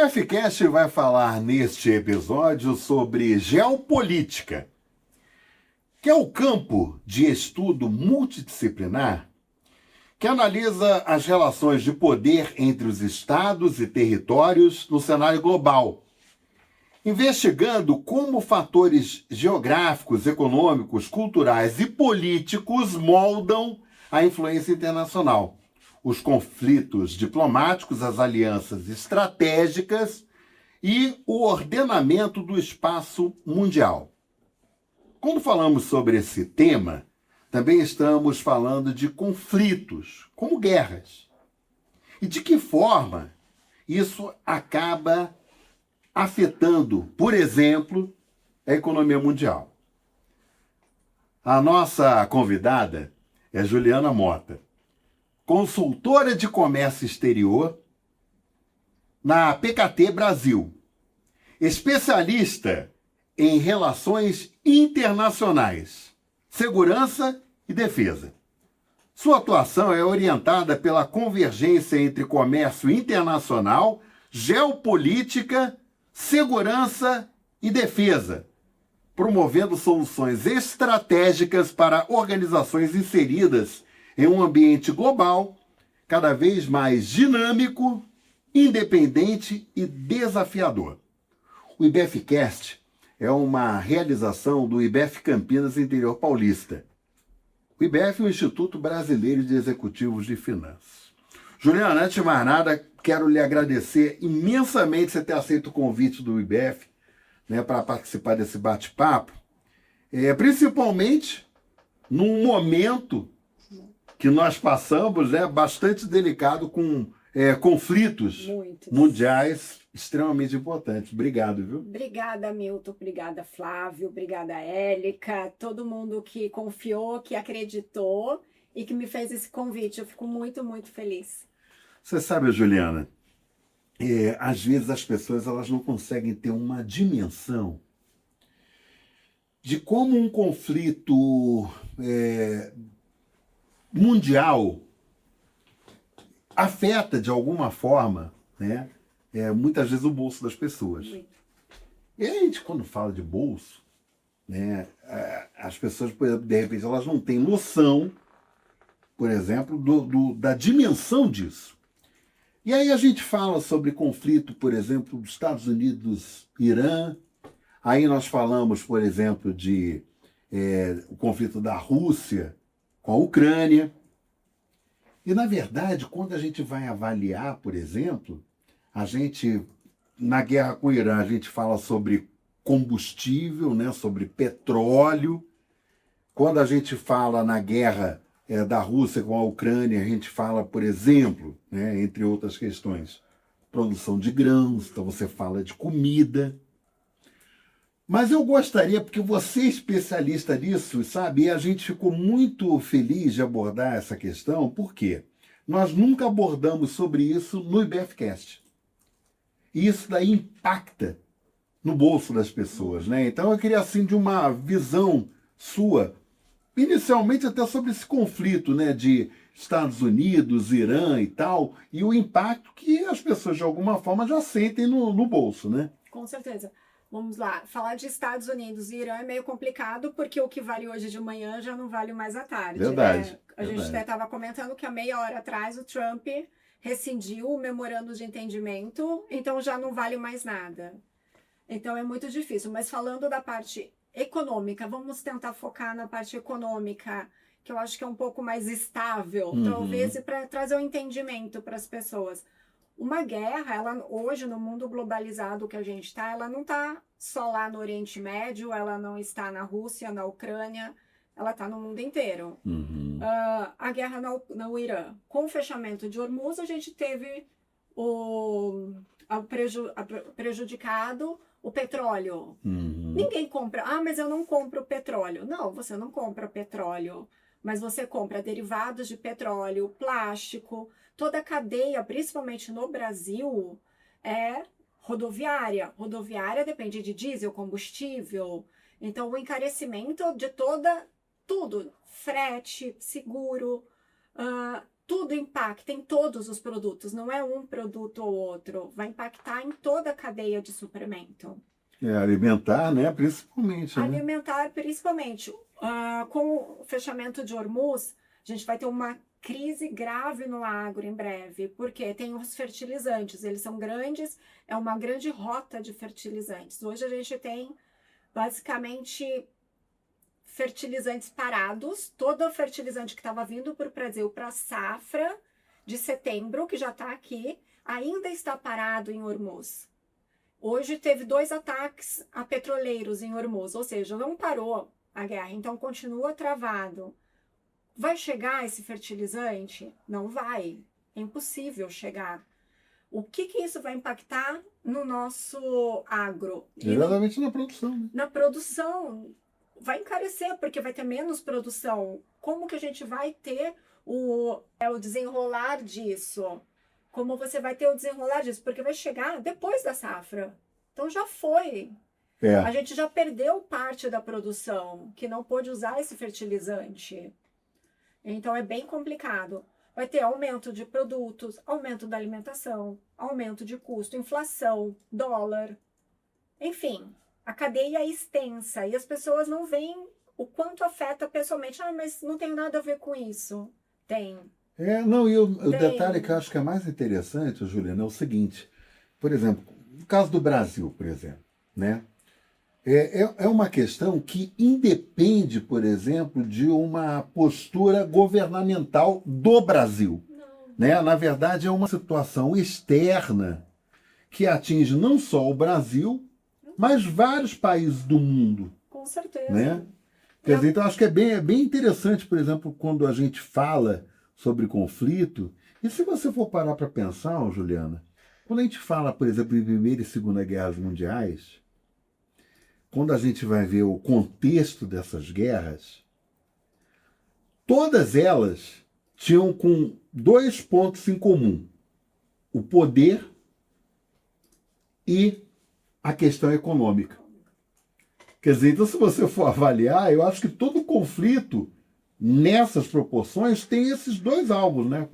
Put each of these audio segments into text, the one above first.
IBFcast vai falar neste episódio sobre geopolítica, que é o campo de estudo multidisciplinar que analisa as relações de poder entre os estados e territórios no cenário global, investigando como fatores geográficos, econômicos, culturais e políticos moldam a influência internacional, os conflitos diplomáticos, as alianças estratégicas e o ordenamento do espaço mundial. Quando falamos sobre esse tema, também estamos falando de conflitos, como guerras. E de que forma isso acaba afetando, por exemplo, a economia mundial. A nossa convidada é Juliana Mota, consultora de comércio exterior na PKT Brasil, especialista em relações internacionais, segurança e defesa. Sua atuação é orientada pela convergência entre comércio internacional, geopolítica, segurança e defesa, promovendo soluções estratégicas para organizações inseridas em um ambiente global cada vez mais dinâmico, independente e desafiador. O IBFcast é uma realização do IBF Campinas Interior Paulista. O IBF é o Instituto Brasileiro de Executivos de Finanças. Juliana, antes de mais nada, quero lhe agradecer imensamente você ter aceito o convite do IBF, né, para participar desse bate-papo, principalmente num momento que nós passamos, né, bastante delicado com conflitos mundiais extremamente importantes. Obrigado, viu? Obrigada, Milton. Obrigada, Flávio. Obrigada, Érica. Todo mundo que confiou, que acreditou e que me fez esse convite. Eu fico muito, muito feliz. Você sabe, Juliana, às vezes as pessoas elas não conseguem ter uma dimensão de como um conflito mundial afeta de alguma forma, né, muitas vezes o bolso das pessoas. E a gente, quando fala de bolso, né, as pessoas, de repente, elas não têm noção, por exemplo, da dimensão disso. E aí a gente fala sobre conflito, por exemplo, dos Estados Unidos e Irã. Aí nós falamos, por exemplo, de o conflito da Rússia com a Ucrânia. E, na verdade, quando a gente vai avaliar, por exemplo, na guerra com o Irã, a gente fala sobre combustível, né, sobre petróleo. Quando a gente fala na guerra da Rússia com a Ucrânia, a gente fala, por exemplo, né, entre outras questões, produção de grãos, então você fala de comida. Mas eu gostaria, porque você é especialista nisso, sabe, e a gente ficou muito feliz de abordar essa questão, por quê? Nós nunca abordamos sobre isso no IBFcast. E isso daí impacta no bolso das pessoas, né? Então eu queria, assim, de uma visão sua, inicialmente até sobre esse conflito, né, de Estados Unidos, Irã e tal, e o impacto que as pessoas, de alguma forma, já sentem no bolso, né? Com certeza. Vamos lá, falar de Estados Unidos e Irã é meio complicado, porque o que vale hoje de manhã já não vale mais à tarde. Verdade. Né? A gente até estava comentando que há meia hora atrás o Trump rescindiu o memorando de entendimento, então já não vale mais nada. Então é muito difícil. Mas falando da parte econômica, vamos tentar focar na parte econômica, que eu acho que é um pouco mais estável, talvez, e para trazer um entendimento para as pessoas. Uma guerra, ela hoje no mundo globalizado que a gente está, ela não está só lá no Oriente Médio, ela não está na Rússia, na Ucrânia, ela está no mundo inteiro. A guerra no Irã, com o fechamento de Hormuz, a gente teve prejudicado o petróleo. Ninguém compra, mas eu não compro petróleo. Não, você não compra petróleo, mas você compra derivados de petróleo, plástico. Toda a cadeia, principalmente no Brasil, é rodoviária. Rodoviária depende de diesel, combustível. Então, o encarecimento de tudo, frete, seguro, tudo impacta em todos os produtos, não é um produto ou outro, vai impactar em toda a cadeia de suprimento. Alimentar, né? Principalmente, né? Alimentar, principalmente. Com o fechamento de Hormuz, a gente vai ter uma crise grave no agro em breve, porque tem os fertilizantes, eles são grandes, é uma grande rota de fertilizantes. Hoje a gente tem, basicamente, fertilizantes parados, todo o fertilizante que estava vindo para o Brasil para a safra de setembro, que já está aqui, ainda está parado em Hormuz. Hoje teve 2 ataques a petroleiros em Hormuz, ou seja, não parou a guerra, então continua travado. Vai chegar esse fertilizante? Não vai, é impossível chegar. O que isso vai impactar no nosso agro? Diretamente na produção, né? Na produção, vai encarecer, porque vai ter menos produção. Como que a gente vai ter o desenrolar disso? Como você vai ter o desenrolar disso? Porque vai chegar depois da safra. Então já foi. A gente já perdeu parte da produção, que não pôde usar esse fertilizante. Então é bem complicado. Vai ter aumento de produtos, aumento da alimentação, aumento de custo, inflação, dólar. Enfim, a cadeia é extensa e as pessoas não veem o quanto afeta pessoalmente. Mas não tem nada a ver com isso. Tem. Não, e o detalhe que eu acho que é mais interessante, Juliana, é o seguinte. Por exemplo, no caso do Brasil, por exemplo, né? É uma questão que independe, por exemplo, de uma postura governamental do Brasil. Né? Na verdade, é uma situação externa que atinge não só o Brasil, mas vários países do mundo. Com certeza. Né? Quer dizer, então, acho que é bem interessante, por exemplo, quando a gente fala sobre conflito. E se você for parar para pensar, Juliana, quando a gente fala, por exemplo, em Primeira e Segunda Guerras Mundiais, quando a gente vai ver o contexto dessas guerras, todas elas tinham com 2 pontos em comum: o poder e a questão econômica. Quer dizer, então, se você for avaliar, eu acho que todo conflito, nessas proporções, tem esses 2 alvos, né?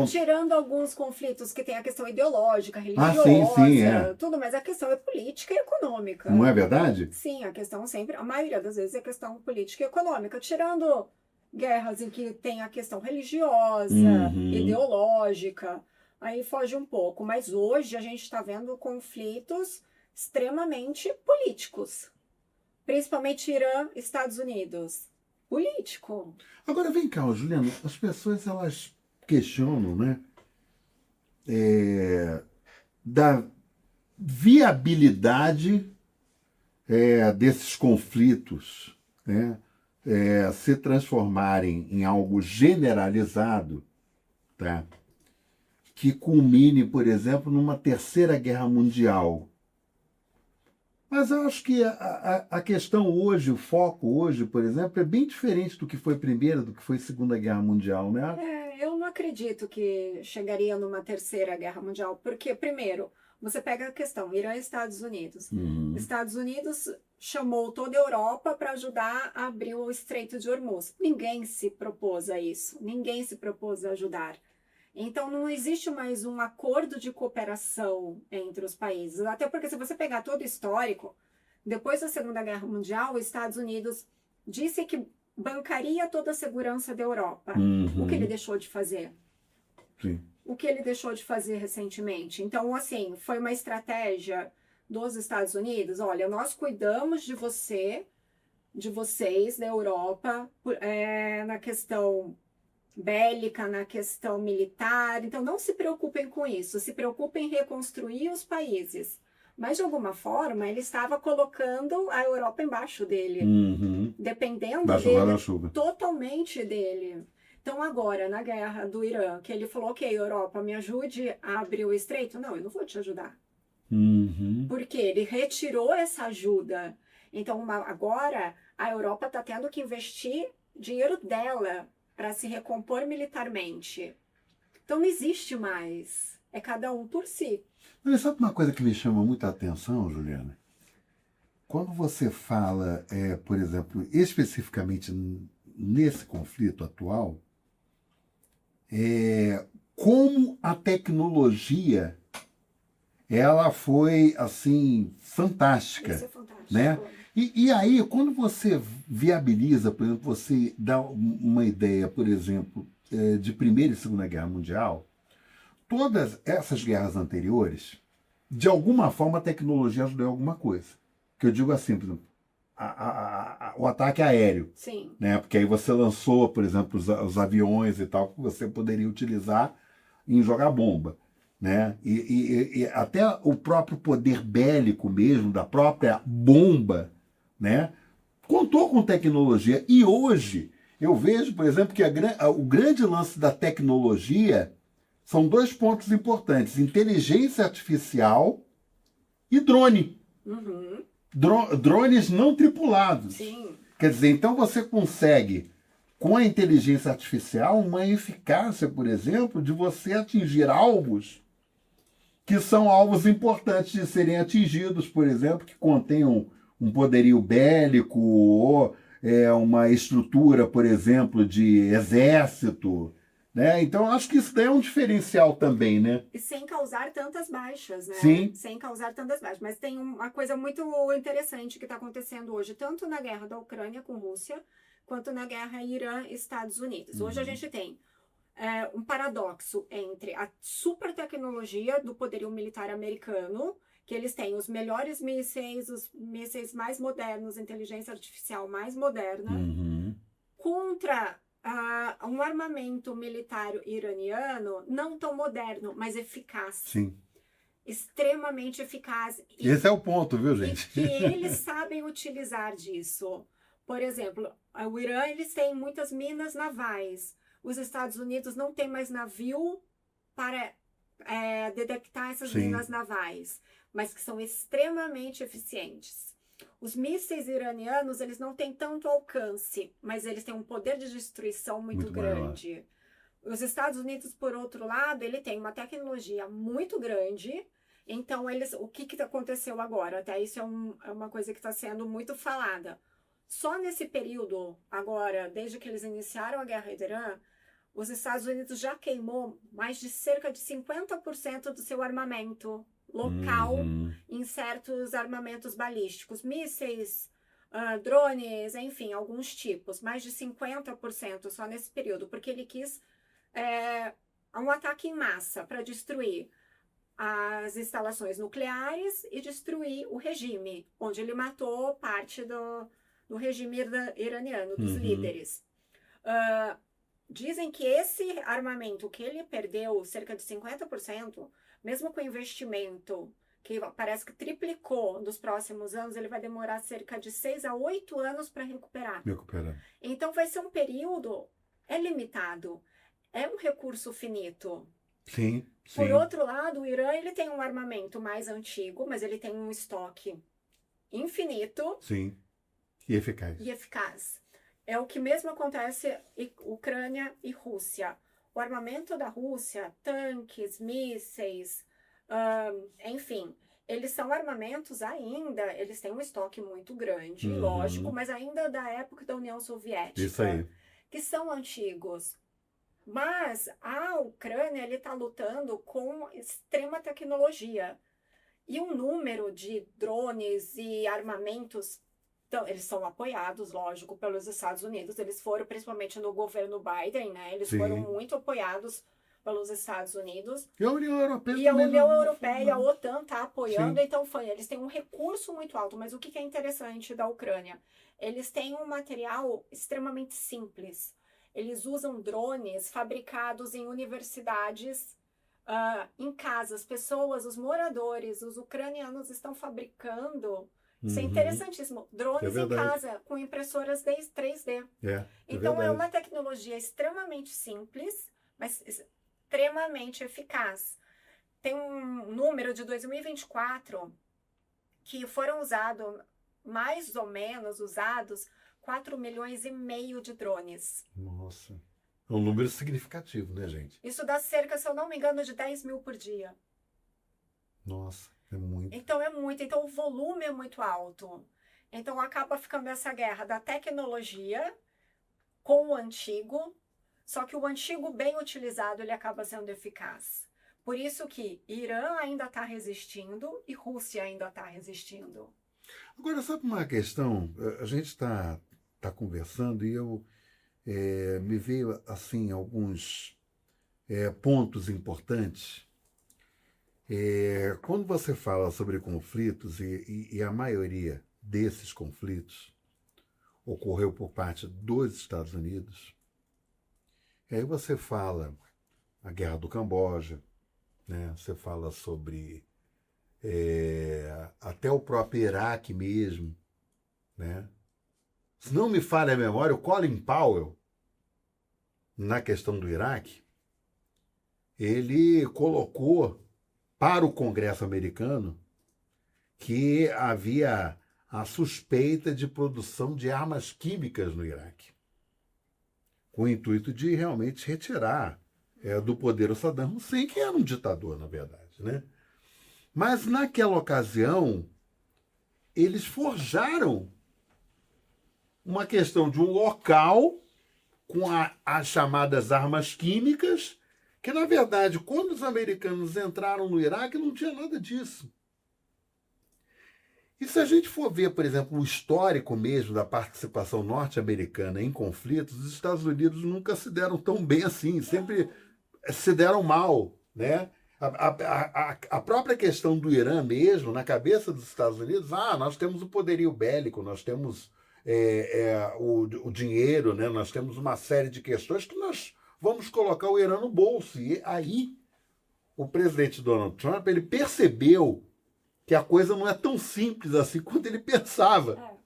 Tirando alguns conflitos que tem a questão ideológica, religiosa, sim, tudo, mas a questão é política e econômica. Não é verdade? Sim, a questão sempre, a maioria das vezes é questão política e econômica, tirando guerras em que tem a questão religiosa, ideológica, aí foge um pouco. Mas hoje a gente está vendo conflitos extremamente políticos, principalmente Irã, Estados Unidos. Político. Agora vem cá, Juliana, as pessoas elas questionam, né, da viabilidade desses conflitos, né, se transformarem em algo generalizado, tá, que culmine, por exemplo, numa terceira guerra mundial. Mas eu acho que a questão hoje, o foco hoje, por exemplo, é bem diferente do que foi Primeira, do que foi Segunda Guerra Mundial, né? Eu não acredito que chegaria numa terceira guerra mundial, porque, primeiro, você pega a questão Irã e Estados Unidos. Estados Unidos chamou toda a Europa para ajudar a abrir o Estreito de Hormuz. Ninguém se propôs a isso, ninguém se propôs a ajudar. Então, não existe mais um acordo de cooperação entre os países. Até porque, se você pegar todo o histórico, depois da Segunda Guerra Mundial, os Estados Unidos disse que bancaria toda a segurança da Europa. O que ele deixou de fazer? Sim. O que ele deixou de fazer recentemente? Então, assim, foi uma estratégia dos Estados Unidos. Olha, nós cuidamos de vocês, da Europa, na questão bélica, na questão militar. Então, não se preocupem com isso. Se preocupem em reconstruir os países. Mas, de alguma forma, ele estava colocando a Europa embaixo dele. Dependendo dele, totalmente dele. Então, agora, na guerra do Irã, que ele falou, ok, Europa, me ajude a abrir o estreito. Não, eu não vou te ajudar. Porque ele retirou essa ajuda. Então, agora, a Europa está tendo que investir dinheiro dela para se recompor militarmente. Então, não existe mais. É cada um por si. Mas sabe uma coisa que me chama muita atenção, Juliana? Quando você fala, por exemplo, especificamente nesse conflito atual, como a tecnologia ela foi assim fantástica, Isso é fantástico. né? E aí, quando você viabiliza, por exemplo, você dá uma ideia, por exemplo, de Primeira e Segunda Guerra Mundial, todas essas guerras anteriores, de alguma forma a tecnologia ajudou em alguma coisa. Que eu digo assim, por exemplo, o ataque aéreo, Sim. né? Porque aí você lançou, por exemplo, os aviões e tal, que você poderia utilizar em jogar bomba, né? E até o próprio poder bélico mesmo, da própria bomba, né? Contou com tecnologia. E hoje, eu vejo, por exemplo, que o grande lance da tecnologia são dois pontos importantes: inteligência artificial e drone. Uhum. Drones não tripulados. Sim. Quer dizer, então você consegue, com a inteligência artificial, uma eficácia, por exemplo, de você atingir alvos que são alvos importantes de serem atingidos, por exemplo, que contenham um poderio bélico ou uma estrutura, por exemplo, de exército. Né? Então, acho que isso daí é um diferencial também, né? E sem causar tantas baixas, né? Sim. Sem causar tantas baixas. Mas tem uma coisa muito interessante que está acontecendo hoje, tanto na guerra da Ucrânia com Rússia, quanto na guerra Irã-Estados Unidos. Hoje a gente tem um paradoxo entre a super tecnologia do poderio militar americano, que eles têm os melhores mísseis, os mísseis mais modernos, inteligência artificial mais moderna, contra um armamento militar iraniano não tão moderno, mas eficaz. Sim. Extremamente eficaz. Esse é o ponto, viu, gente? E que eles sabem utilizar disso. Por exemplo, o Irã, eles têm muitas minas navais. Os Estados Unidos não têm mais navio para detectar essas Sim. minas navais, mas que são extremamente eficientes. Os mísseis iranianos, eles não têm tanto alcance, mas eles têm um poder de destruição muito grande. Maior. Os Estados Unidos, por outro lado, ele tem uma tecnologia muito grande. Então, o que aconteceu agora? Até isso é uma coisa que está sendo muito falada. Só nesse período, agora, desde que eles iniciaram a guerra do Irã, os Estados Unidos já queimou mais de cerca de 50% do seu armamento local em certos armamentos balísticos, mísseis, drones, enfim, alguns tipos, mais de 50% só nesse período, porque ele quis um ataque em massa para destruir as instalações nucleares e destruir o regime, onde ele matou parte do regime iraniano, dos líderes. Dizem que esse armamento que ele perdeu, cerca de 50%, mesmo com investimento que parece que triplicou nos próximos anos, ele vai demorar cerca de 6 a 8 anos para recuperar. Então vai ser um período, limitado, é um recurso finito. Sim. Por outro lado, o Irã ele tem um armamento mais antigo, mas ele tem um estoque infinito. Sim. E eficaz. É o que mesmo acontece em Ucrânia e Rússia. O armamento da Rússia, tanques, mísseis, enfim, eles são armamentos ainda, eles têm um estoque muito grande, lógico, mas ainda da época da União Soviética. Isso aí. Que são antigos. Mas a Ucrânia está lutando com extrema tecnologia. E um número de drones e armamentos, então, eles são apoiados, lógico, pelos Estados Unidos. Eles foram, principalmente no governo Biden, né? Eles foram muito apoiados pelos Estados Unidos. E a União Europeia e a União Europeia, a OTAN está apoiando. Sim. Então, eles têm um recurso muito alto. Mas o que é interessante da Ucrânia? Eles têm um material extremamente simples. Eles usam drones fabricados em universidades, em casas. Pessoas, os moradores, os ucranianos estão fabricando. Isso é interessantíssimo. Drones em casa, com impressoras 3D. Então, é uma tecnologia extremamente simples, mas extremamente eficaz. Tem um número de 2024 que foram mais ou menos usados 4,5 milhões de drones. Nossa. É um número significativo, né, gente? Isso dá cerca, se eu não me engano, de 10 mil por dia. Nossa, é muito. Então é muito. Então o volume é muito alto. Então acaba ficando essa guerra da tecnologia com o antigo, Só que o antigo bem utilizado, ele acaba sendo eficaz. Por isso que Irã ainda está resistindo e Rússia ainda está resistindo. Agora, sabe uma questão? A gente tá conversando e me veio assim alguns pontos importantes. Quando você fala sobre conflitos, e a maioria desses conflitos ocorreu por parte dos Estados Unidos, e aí você fala a Guerra do Camboja, né? Você fala sobre até o próprio Iraque mesmo, né? Se não me falha a memória, o Colin Powell, na questão do Iraque, ele colocou para o Congresso americano que havia a suspeita de produção de armas químicas no Iraque, com o intuito de realmente retirar do poder o Saddam Hussein, que era um ditador, na verdade, né? Mas naquela ocasião, eles forjaram uma questão de um local com as chamadas armas químicas, que na verdade, quando os americanos entraram no Iraque, não tinha nada disso. E se a gente for ver, por exemplo, o histórico mesmo da participação norte-americana em conflitos, os Estados Unidos nunca se deram tão bem assim, sempre se deram mal, né? A própria questão do Irã mesmo, na cabeça dos Estados Unidos, nós temos o poderio bélico, nós temos o dinheiro, né? Nós temos uma série de questões que nós vamos colocar o Irã no bolso. E aí o presidente Donald Trump, ele percebeu que a coisa não é tão simples assim quanto ele pensava.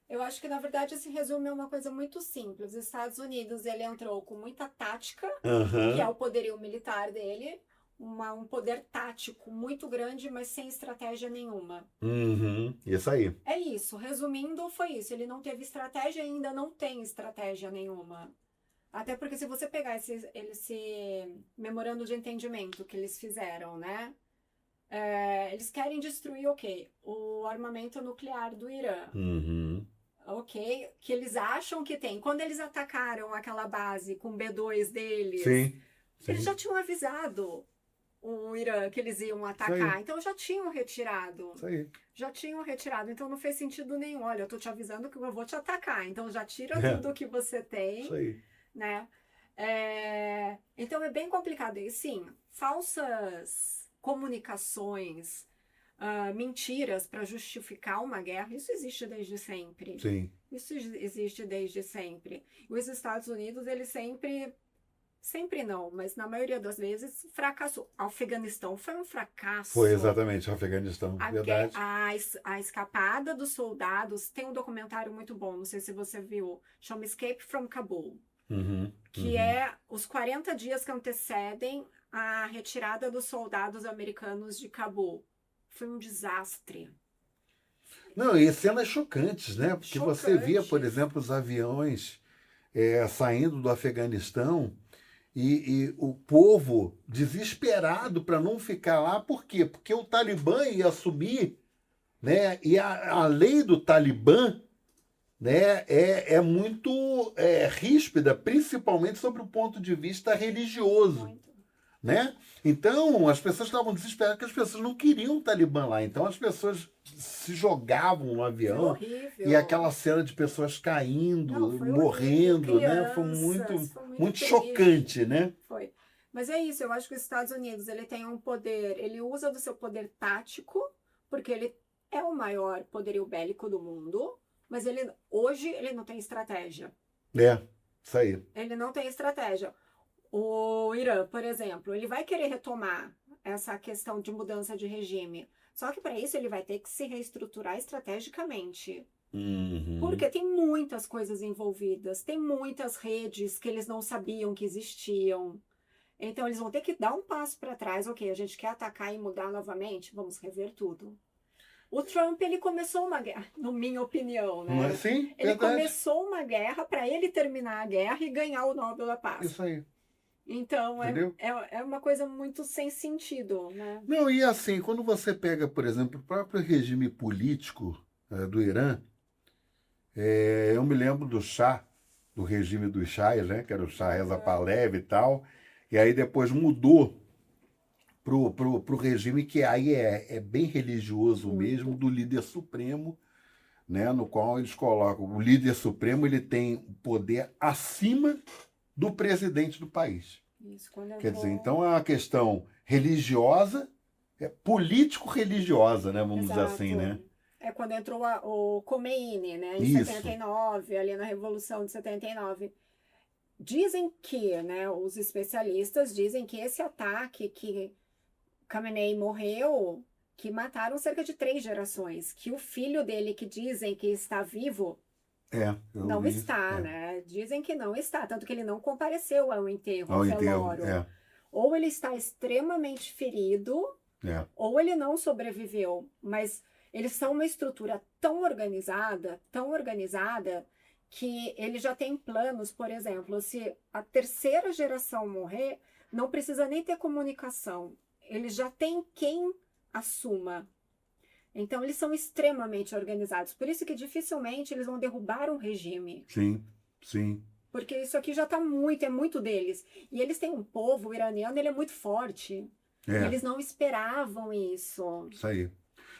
Eu acho que, na verdade, se resume a uma coisa muito simples. Os Estados Unidos, ele entrou com muita tática, que é o poderio militar dele, um poder tático muito grande, mas sem estratégia nenhuma. Isso aí. É isso. Resumindo, foi isso. Ele não teve estratégia e ainda não tem estratégia nenhuma. Até porque se você pegar esse memorando de entendimento que eles fizeram, né? Eles querem destruir, o armamento nuclear do Irã. Que eles acham que tem. Quando eles atacaram aquela base com B-2 deles, sim. Eles já tinham avisado o Irã que eles iam atacar. Então já tinham retirado. Isso aí. Já tinham retirado. Então não fez sentido nenhum. Olha, eu tô te avisando que eu vou te atacar. Então já tira tudo que você tem. Isso aí. Né? Então é bem complicado. E sim, falsas comunicações, mentiras para justificar uma guerra, isso existe desde sempre. Sim. Isso existe desde sempre. Os Estados Unidos, eles sempre não, mas na maioria das vezes fracassou. O Afeganistão foi um fracasso. Foi exatamente o Afeganistão, verdade. A escapada dos soldados, tem um documentário muito bom, não sei se você viu, chama Escape from Kabul. Que é os 40 dias que antecedem a retirada dos soldados americanos de Cabul. Foi um desastre. Não, e cenas chocantes, né? Porque você via, por exemplo, os aviões saindo do Afeganistão e o povo desesperado para não ficar lá. Por quê? Porque o Talibã ia assumir, né? E a lei do Talibã, né, é muito ríspida, principalmente sobre o ponto de vista religioso. Muito. Né? Então, as pessoas estavam desesperadas porque as pessoas não queriam o Talibã lá. Então, as pessoas se jogavam no avião e aquela cena de pessoas caindo, morrendo, né? Foi muito chocante, né? Foi. Mas é isso, eu acho que os Estados Unidos, ele tem um poder, ele usa do seu poder tático, porque ele é o maior poderio bélico do mundo, mas hoje ele não tem estratégia. Isso aí. Ele não tem estratégia. O Irã, por exemplo, ele vai querer retomar essa questão de mudança de regime. Só que para isso ele vai ter que se reestruturar estrategicamente. Porque tem muitas coisas envolvidas, tem muitas redes que eles não sabiam que existiam. Então eles vão ter que dar um passo para trás. A gente quer atacar e mudar novamente? Vamos rever tudo. O Trump, ele começou uma guerra, na minha opinião, né? Não é assim? Ele começou uma guerra para ele terminar a guerra e ganhar o Nobel da Paz. Isso aí. Então, é uma coisa muito sem sentido, né? Não, e assim, quando você pega, por exemplo, o próprio regime político do Irã, eu me lembro do Shah, do regime dos Shahs, né? Que era o Shah Reza Pahlavi e tal. E aí depois mudou pro regime que aí é bem religioso mesmo, do líder supremo, né? No qual eles colocam o líder supremo, ele tem poder acima do presidente do país. Isso, quando eu Quer vou... dizer, então é uma questão religiosa, político-religiosa, né? Vamos dizer assim, né? É quando entrou o Khomeini, né? Em Isso. 79, ali na Revolução de 79. Dizem que, né, os especialistas dizem que esse ataque que Khamenei morreu, que mataram cerca de 3 gerações, que o filho dele, que dizem que está vivo, não está, né? Dizem que não está, tanto que ele não compareceu ao enterro, ao velório. Ou ele está extremamente ferido, ou ele não sobreviveu. Mas eles são uma estrutura tão organizada, que ele já tem planos, por exemplo, se a 3ª geração morrer, não precisa nem ter comunicação. Eles já têm quem assuma. Então, eles são extremamente organizados. Por isso que dificilmente eles vão derrubar um regime. Sim, sim. Porque isso aqui já está é muito deles. E eles têm um povo, o iraniano, ele é muito forte. E eles não esperavam isso. Isso aí.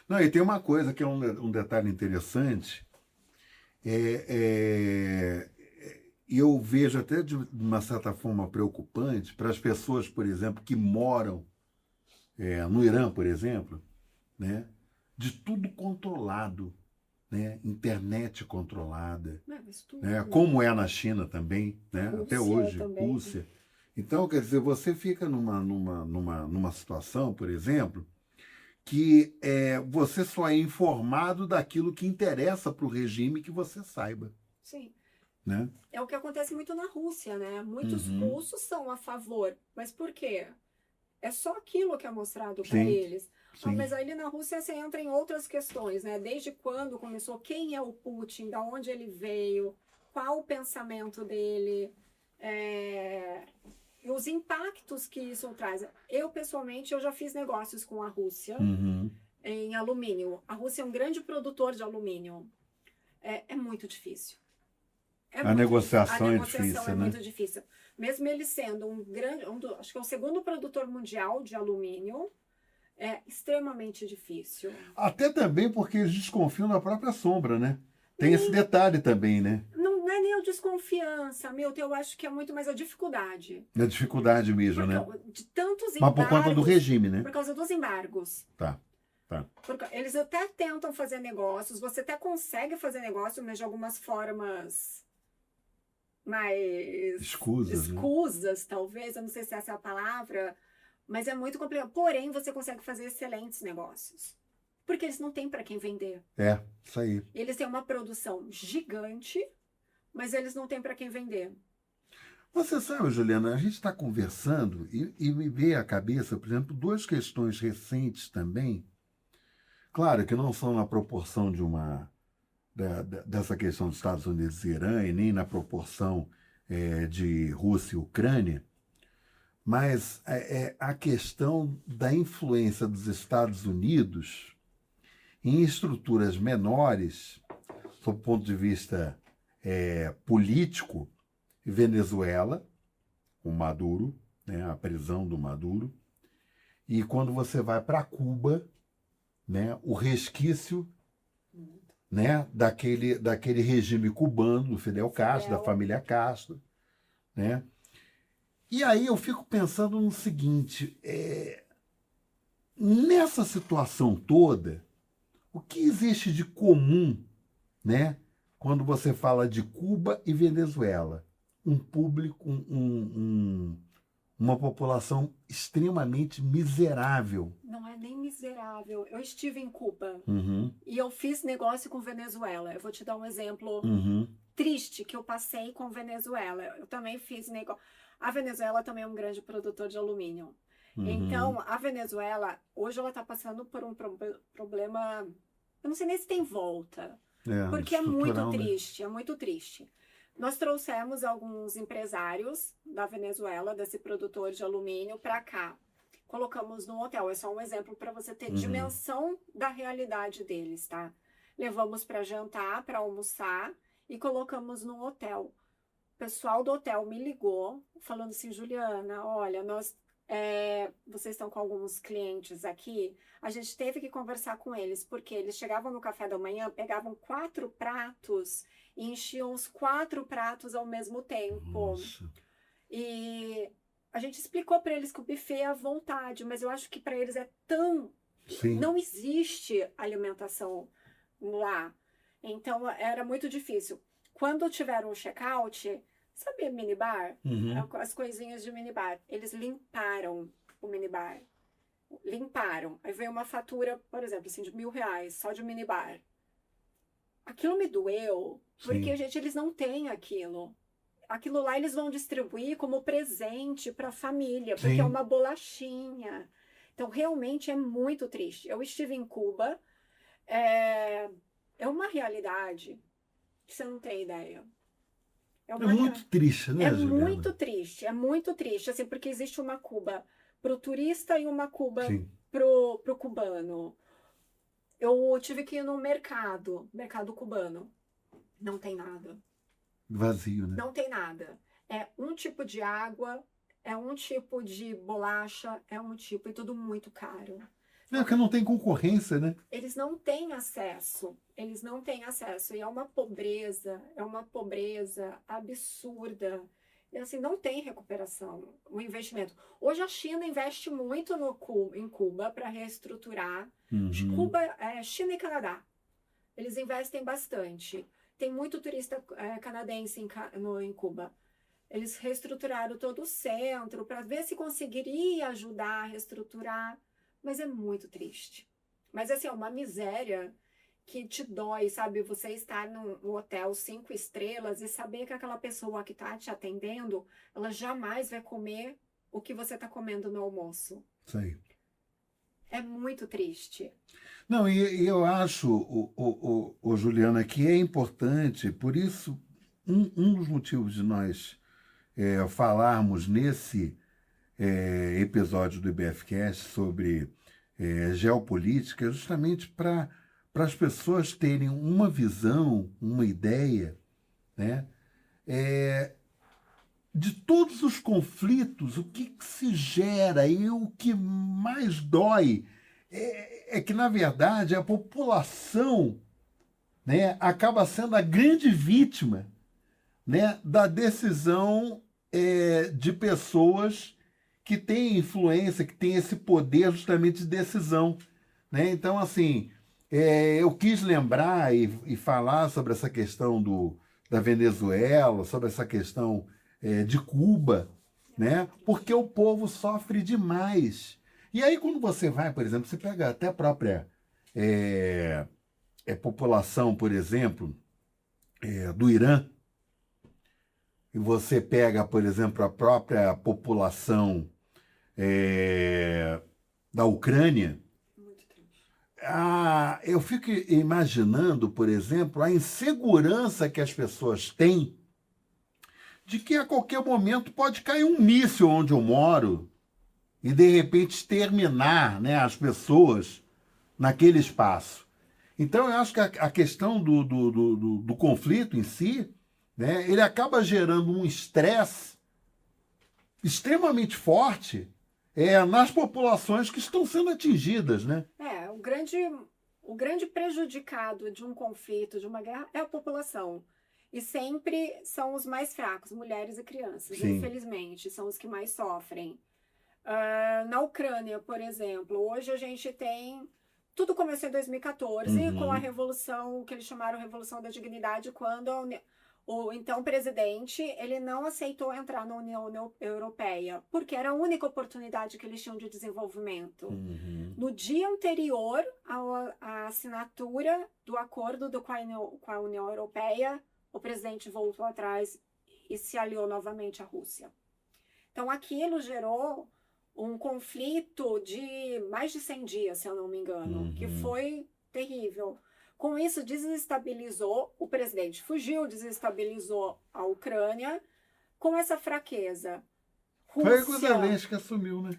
Não, e tem uma coisa que é um detalhe interessante. E eu vejo até de uma certa forma preocupante para as pessoas, por exemplo, que moram no Irã, por exemplo, né? De tudo controlado, né? Internet controlada, né? Como é na China também, né? Rússia até hoje, também. Rússia. Então, quer dizer, você fica numa situação, por exemplo, que você só é informado daquilo que interessa para o regime que você saiba. Sim. Né? É o que acontece muito na Rússia, né? Muitos russos são a favor. Mas por quê? É só aquilo que é mostrado para eles. Mas aí na Rússia você entra em outras questões, né? Desde quando começou, quem é o Putin, da onde ele veio, qual o pensamento dele, e os impactos que isso traz. Eu, pessoalmente, eu já fiz negócios com a Rússia em alumínio. A Rússia é um grande produtor de alumínio. É muito difícil. A negociação é difícil, é muito difícil. Mesmo ele sendo acho que é o 2º produtor mundial de alumínio, é extremamente difícil. Até também porque eles desconfiam da própria sombra, né? Tem esse detalhe também, né? Não é nem a desconfiança, Milton, eu acho que é muito mais a dificuldade. É dificuldade mesmo, né? De tantos embargos. Mas por conta do regime, né? Por causa dos embargos. Tá. Porque eles até tentam fazer negócios, você até consegue fazer negócio, mas de algumas formas mais escusas, talvez, eu não sei se essa é a palavra, mas é muito complicado. Porém, você consegue fazer excelentes negócios. Porque eles não têm para quem vender. Isso aí. Eles têm uma produção gigante, mas eles não têm para quem vender. Você sabe, Juliana, a gente está conversando e me veio à cabeça, por exemplo, 2 questões recentes também, claro que não são na proporção dessa questão dos Estados Unidos e Irã, e nem na proporção de Rússia e Ucrânia, mas a questão da influência dos Estados Unidos em estruturas menores, sob o ponto de vista político, Venezuela, o Maduro, né, a prisão do Maduro, e quando você vai para Cuba, né, o resquício, né, daquele regime cubano, do Fidel Castro, da família Castro, né? E aí eu fico pensando no seguinte, nessa situação toda, o que existe de comum, né, quando você fala de Cuba e Venezuela? Um público, uma população extremamente miserável. Não é nem miserável. Eu estive em Cuba e eu fiz negócio com Venezuela. Eu vou te dar um exemplo triste que eu passei com Venezuela. Eu também fiz negócio. A Venezuela também é um grande produtor de alumínio. Então, a Venezuela, hoje ela está passando por um problema, eu não sei nem se tem volta, porque é muito triste, é muito triste. Nós trouxemos alguns empresários da Venezuela, desse produtor de alumínio, para cá. Colocamos no hotel. É só um exemplo para você ter dimensão da realidade deles, tá? Levamos para jantar, para almoçar e colocamos no hotel. pessoal do hotel me ligou, falando assim, Juliana, olha, vocês estão com alguns clientes aqui, a gente teve que conversar com eles, porque eles chegavam no café da manhã, pegavam 4 pratos e enchiam os 4 pratos ao mesmo tempo. Nossa. E a gente explicou para eles que o buffet é à vontade, mas eu acho que para eles é tão... Sim. Não existe alimentação lá. Então, era muito difícil. Quando tiveram o check-out, sabe minibar? Uhum. As coisinhas de minibar. Eles limparam o minibar. Limparam. Aí veio uma fatura, por exemplo, assim, de R$1.000, só de minibar. Aquilo me doeu, porque, Sim. gente, eles não têm aquilo. Aquilo lá eles vão distribuir como presente para a família, porque Sim. é uma bolachinha. Então, realmente é muito triste. Eu estive em Cuba, é uma realidade que você não tem ideia. É muito triste, né, Juliana? É muito triste, assim, porque existe uma Cuba para o turista e uma Cuba Sim. pro cubano. Eu tive que ir no mercado cubano. Não tem nada. Vazio, né? Não tem nada. É um tipo de água, é um tipo de bolacha, é um tipo, e tudo muito caro. É porque não tem concorrência, né? Eles não têm acesso, e é uma pobreza absurda. E assim, não tem recuperação, o investimento. Hoje a China investe muito em Cuba para reestruturar. Uhum. China e Canadá, eles investem bastante. Tem muito turista canadense em Cuba. Eles reestruturaram todo o centro para ver se conseguiria ajudar a reestruturar, mas é muito triste. Mas assim, é uma miséria que te dói, sabe? Você estar num hotel 5 estrelas e saber que aquela pessoa que está te atendendo, ela jamais vai comer o que você está comendo no almoço. Sei. É muito triste. Não, e eu acho, Juliana, que é importante, por isso, um dos motivos de nós falarmos nesse episódio do IBFcast sobre geopolítica é justamente para as pessoas terem uma visão, uma ideia, né, de todos os conflitos, o que se gera e o que mais dói é que, na verdade, a população, né, acaba sendo a grande vítima, né, da decisão de pessoas que têm influência, que têm esse poder justamente de decisão. Né? Então, assim, eu quis lembrar e falar sobre essa questão da Venezuela, sobre essa questão de Cuba, né? Porque o povo sofre demais. E aí, quando você vai, por exemplo, você pega até a própria população, por exemplo, do Irã, e você pega, por exemplo, a própria população da Ucrânia, eu fico imaginando, por exemplo, a insegurança que as pessoas têm de que a qualquer momento pode cair um míssil onde eu moro e, de repente, exterminar, né, as pessoas naquele espaço. Então, eu acho que a questão do conflito em si, né, ele acaba gerando um estresse extremamente forte nas populações que estão sendo atingidas, né? O grande prejudicado de um conflito, de uma guerra, é a população. E sempre são os mais fracos, mulheres e crianças. Sim. Infelizmente, são os que mais sofrem. Na Ucrânia, por exemplo, hoje a gente tem... Tudo começou em 2014, com a revolução, que eles chamaram Revolução da Dignidade, quando o então presidente, ele não aceitou entrar na União Europeia, porque era a única oportunidade que eles tinham de desenvolvimento. No dia anterior à assinatura do acordo com a União Europeia, o presidente voltou atrás e se aliou novamente à Rússia. Então, aquilo gerou um conflito de mais de 100 dias, se eu não me engano, que foi terrível. Com isso, desestabilizou, o presidente fugiu, desestabilizou a Ucrânia com essa fraqueza. Foi o Zelensky que assumiu, né?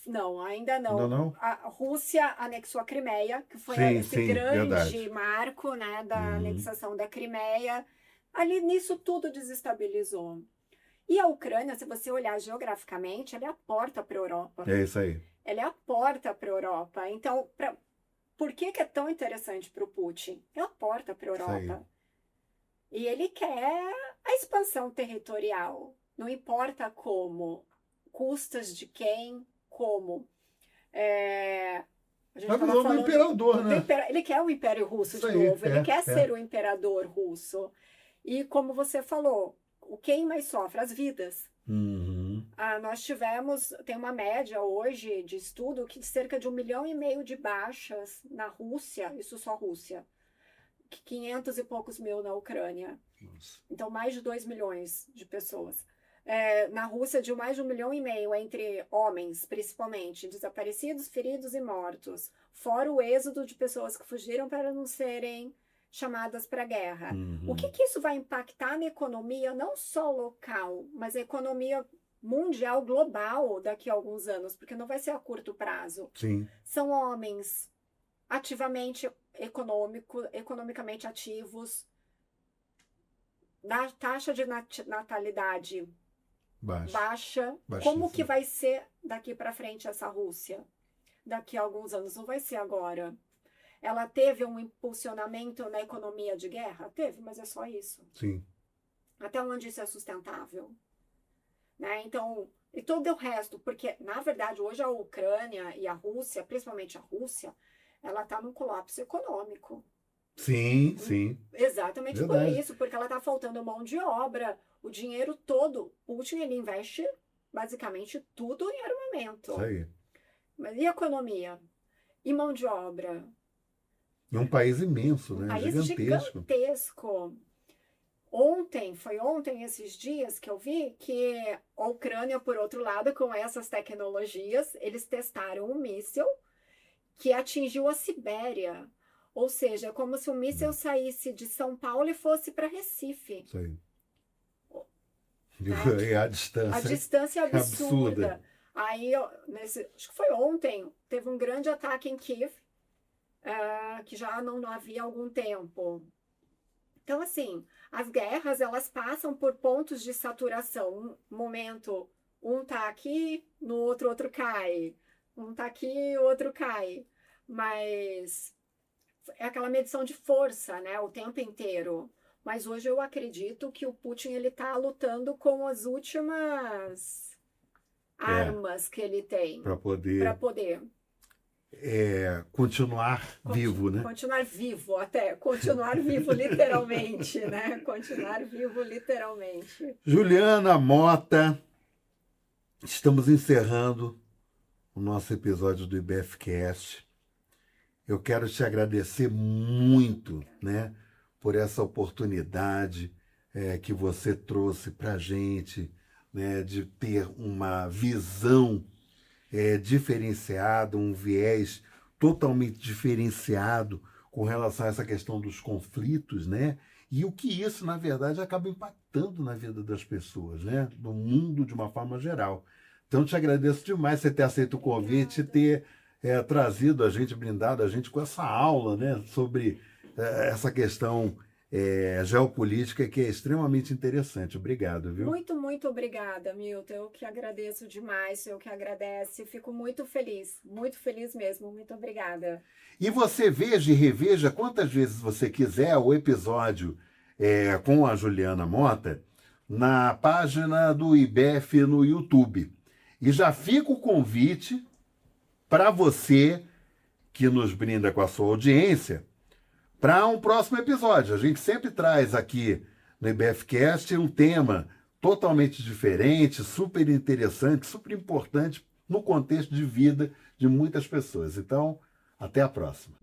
Não, ainda não. Ainda não? A Rússia anexou a Crimeia, que foi esse grande verdade. marco, né, da anexação da Crimeia. Ali nisso tudo desestabilizou. E a Ucrânia, se você olhar geograficamente, ela é a porta para a Europa. É isso aí. Ela é a porta para a Europa. Então, por que é tão interessante para o Putin? É a porta para a Europa. E ele quer a expansão territorial. Não importa como, custas de quem, como. A gente A visão do imperador, né? Ele quer o Império Russo Isso de aí, novo. Ele quer ser o imperador russo. E como você falou, quem mais sofre? As vidas. Uhum. Nós tem uma média hoje de estudo que de cerca de 1,5 milhão de baixas na Rússia, isso só Rússia, 500 e poucos mil na Ucrânia. Nossa. Então, mais de 2 milhões de pessoas. Na Rússia, de mais de 1,5 milhão entre homens, principalmente, desaparecidos, feridos e mortos. Fora o êxodo de pessoas que fugiram para não serem chamadas para a guerra. Uhum. O que isso vai impactar na economia, não só local, mas a economia mundial, global, daqui a alguns anos, porque não vai ser a curto prazo. Sim. São homens ativamente economicamente ativos, na taxa de natalidade baixa. Como que vai ser daqui para frente essa Rússia? Daqui a alguns anos, não vai ser agora. Ela teve um impulsionamento na economia de guerra? Teve, mas é só isso. Sim. Até onde isso é sustentável? Né? Então, e todo o resto, porque, na verdade, hoje a Ucrânia e a Rússia, principalmente a Rússia, ela está num colapso econômico. Sim, sim. Exatamente Verdade. por isso, porque ela está faltando mão de obra, o dinheiro todo. Putin, ele investe basicamente tudo em armamento. Isso aí. Mas e economia? E mão de obra? É um país imenso, né? Um país gigantesco. Foi ontem, esses dias, que eu vi que a Ucrânia, por outro lado, com essas tecnologias, eles testaram um míssil que atingiu a Sibéria. Ou seja, é como se o míssil saísse de São Paulo e fosse para Recife. Isso aí. Né? E a distância. A distância é absurda. Aí, acho que foi ontem, teve um grande ataque em Kiev, que já não havia há algum tempo. Então, assim, as guerras, elas passam por pontos de saturação. Um momento, um tá aqui, no outro cai. Um tá aqui, o outro cai. Mas é aquela medição de força, né? O tempo inteiro. Mas hoje eu acredito que o Putin, ele tá lutando com as últimas armas que ele tem. Para poder continuar vivo, né? Continuar vivo, até. Continuar vivo literalmente, né? Continuar vivo literalmente. Juliana Mota, estamos encerrando o nosso episódio do IBFcast. Eu quero te agradecer muito, né, por essa oportunidade que você trouxe para a gente, né, de ter uma visão diferenciado, um viés totalmente diferenciado com relação a essa questão dos conflitos, né? E o que isso, na verdade, acaba impactando na vida das pessoas, né? Do mundo de uma forma geral. Então, te agradeço demais você ter aceito o convite e ter trazido a gente, brindado a gente com essa aula, né? Sobre essa questão geopolítica que é extremamente interessante. Obrigado, viu? Muito, muito obrigada, Milton. Eu que agradeço demais, eu que agradeço. Fico muito feliz mesmo. Muito obrigada. E você veja e reveja quantas vezes você quiser o episódio com a Juliana Mota na página do IBF no YouTube. E já fica o convite para você que nos brinda com a sua audiência para um próximo episódio. A gente sempre traz aqui no IBFcast um tema totalmente diferente, super interessante, super importante no contexto de vida de muitas pessoas. Então, até a próxima.